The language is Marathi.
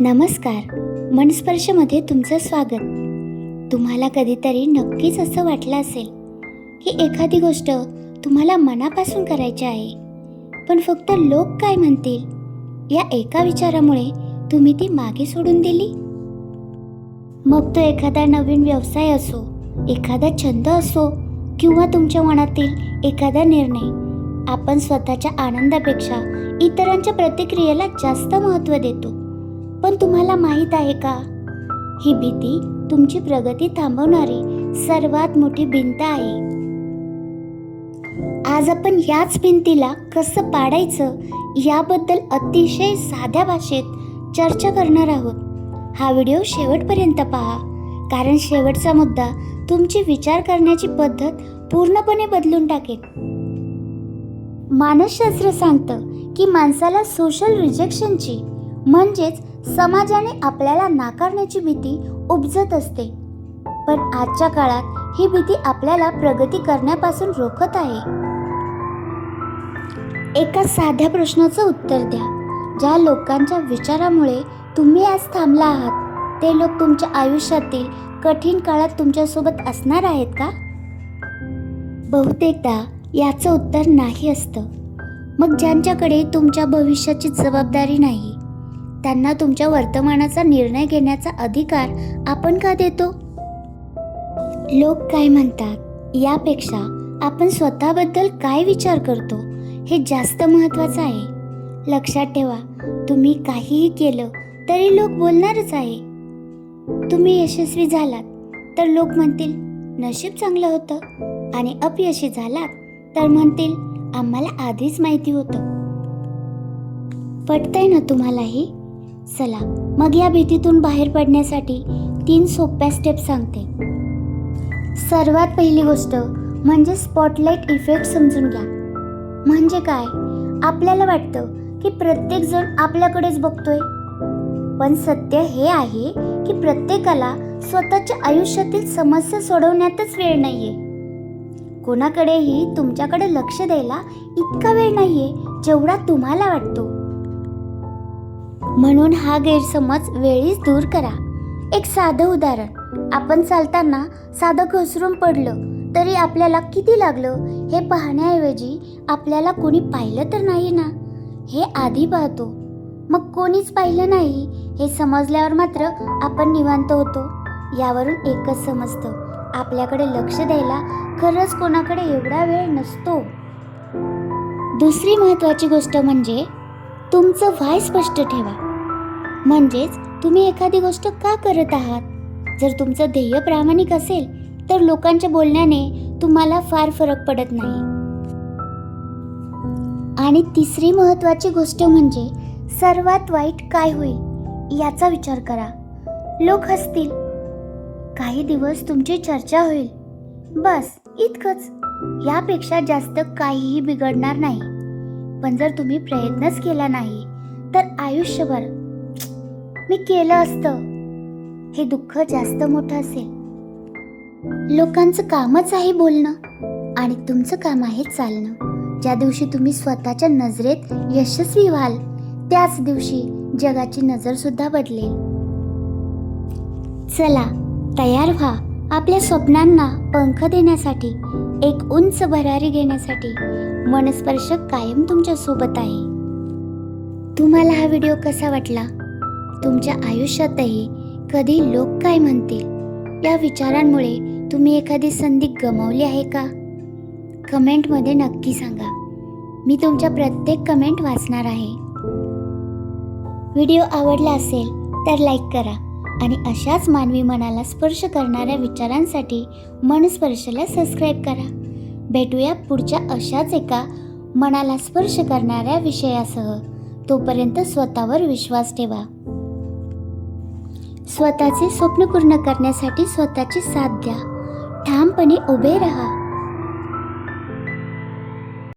नमस्कार. मनस्पर्शमध्ये तुमचं स्वागत. तुम्हाला कधीतरी नक्कीच असं वाटलं असेल की एखादी गोष्ट तुम्हाला मनापासून करायची आहे, पण फक्त लोक काय म्हणतील या एका विचारामुळे तुम्ही ती मागे सोडून दिली. मग तो एखादा नवीन व्यवसाय असो, एखादा छंद असो किंवा तुमच्या मनातील एखादा निर्णय. आपण स्वतःच्या आनंदापेक्षा इतरांच्या प्रतिक्रियेला जास्त महत्त्व देतो. पण तुम्हाला माहीत आहे का, ही भीती तुमची प्रगती थांबवणारी सर्वात मोठी भिंत आहे. आज आपण याच भिंतीला कसं पाडायचं याबद्दल अतिशय साध्या भाषेत चर्चा करणार आहोत. हा व्हिडिओ शेवटपर्यंत पहा, कारण शेवटचा मुद्दा तुमची विचार करण्याची पद्धत पूर्णपणे बदलून टाकेल. मानसशास्त्र सांगतं की माणसाला सोशल रिजेक्शनची म्हणजेच समाजाने आपल्याला नाकारण्याची भीती उपजत असते. पण आजच्या काळात ही भीती आपल्याला प्रगती करण्यापासून रोखत आहे. एका साध्या प्रश्नाचं उत्तर द्या. ज्या लोकांच्या विचारामुळे तुम्ही आज थांबला आहात, ते लोक तुमच्या आयुष्यातील कठीण काळात तुमच्यासोबत असणार आहेत का? बहुतेकदा याचं उत्तर नाही असतं. मग ज्यांच्याकडे तुमच्या भविष्याची जबाबदारी नाही, त्यांना तुमच्या वर्तमानाचा निर्णय घेण्याचा अधिकार आपण का देतो? लोक काय म्हणतात यापेक्षा आपण स्वतःबद्दल काय विचार करतो हे जास्त महत्त्वाचं आहे. लक्षात ठेवा, तुम्ही काहीही केलं तरी लोक बोलणारच आहे. तुम्ही यशस्वी झालात तर लोक म्हणतील नशीब चांगलं होतं, आणि अपयशी झालात तर म्हणतील आम्हाला आधीच माहिती होतं. पटतंय ना तुम्हालाही? चला मग या भीतीतून बाहेर पडण्यासाठी 3 सोप्या स्टेप्स सांगते. सर्वात पहिली गोष्ट म्हणजे स्पॉटलाइट इफेक्ट समजून घ्या. म्हणजे काय? आपल्याला वाटतं की प्रत्येक जण आपल्याकडेच बघतोय, पण सत्य हे आहे की प्रत्येकाला स्वतःच्या आयुष्यातील समस्या सोडवण्यातच वेळ नाहीये. कोणाकडेही तुमच्याकडे लक्ष द्यायला इतका वेळ नाहीये जेवढा तुम्हाला वाटतो. म्हणून हा गैरसमज वेळीच दूर करा. एक साधं उदाहरण, आपण चालताना साधं घसरून पडलं तरी आपल्याला किती लागलं हे पाहण्याऐवजी आपल्याला कोणी पाहिलं तर नाही ना हे आधी पाहतो. मग कोणीच पाहिलं नाही हे समजल्यावर मात्र आपण निवांत होतो. यावरून एकच समजतं, आपल्याकडे लक्ष द्यायला खरंच कोणाकडे एवढा वेळ नसतो. दुसरी महत्त्वाची गोष्ट म्हणजे तुमचं व्हाय स्पष्ट ठेवा. म्हणजेच तुम्ही एखादी गोष्ट का करत आहात. जर तुमचं ध्येय प्रामाणिक असेल तर लोकांच्या बोलण्याने तुम्हाला फार फरक पडत नाही. आणि तिसरी महत्त्वाची गोष्ट म्हणजे सर्वात वाईट काय होईल याचा विचार करा. लोक हसतील, काही दिवस तुमची चर्चा होईल, बस इतकंच. यापेक्षा जास्त काहीही बिघडणार नाही. पण जर तुम्ही प्रयत्नच केला नाही तर आयुष्यभर मी केलं असतं हे दुःख जास्त मोठं असेल. लोकांचं कामच आहे बोलणं आणि तुमचं काम आहे चालणं. ज्या दिवशी तुम्ही स्वतःच्या नजरेत यशस्वी व्हाल त्याच दिवशी जगाची नजर सुद्धा बदलेल. चला तयार व्हा आपल्या स्वप्नांना पंख देण्यासाठी. एक उंच भरारी घेण्यासाठी मनस्पर्श कायम तुमच्या सोबत आहे. तुम्हाला हा व्हिडिओ कसा वाटला? तुमच्या आयुष्यातही कधी लोक काय म्हणतील या विचारांमुळे तुम्ही एखादी संधी गमावली आहे का? कमेंटमध्ये नक्की सांगा. मी तुमच्या प्रत्येक कमेंट वाचणार आहे. व्हिडिओ आवडला असेल तर लाईक करा आणि अशाच मानवी मनाला स्पर्श करणाऱ्या विचारांसाठी मनस्पर्शला सबस्क्राईब करा. भेटूया पुढच्या अशाच एका मनाला स्पर्श करणाऱ्या विषयासह. तोपर्यंत स्वतःवर विश्वास ठेवा. स्वतःचे स्वप्न पूर्ण करण्यासाठी स्वतःची साथ द्या. ठामपणे उभे राहा.